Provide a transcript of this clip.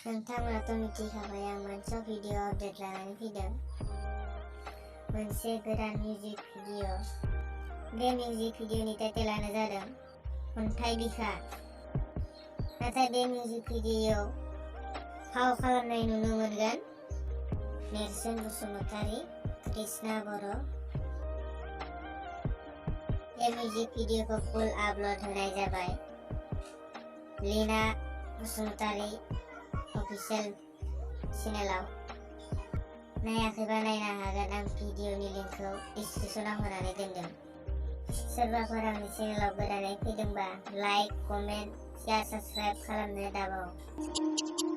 नोंथांमोनाथ' मिथिखाबाय आं मोनसे video update लानानै फैदों। मोनसे गोदान मिउजिक भिडिअ। बे मिउजिक भिडिअनि टाइटेलानो जादों अन्थाइ बिखा। नाथाय बे मिउजिक भिडिअआव फाव खालामनाय नुनो मोनगोन नेरसोन बसुमतारी, कृष्णा बर'। बे मिउजिक भिडिअखौ फुल आपल'ड होनाय जाबाय लीना बसुमतारी अफिसियेल चेनेलाव। नायाखैबा नायनो हागोन, आं भिडिअनि लिंकखौ डिसक्रिपसनाव होनानै दोनदों। सोरबाफोर आंनि चेनेलाव गोदानै फैदोंबा लाइक, कमेन्ट, शेयार, साबस्क्राइब खालामनो दाबाव।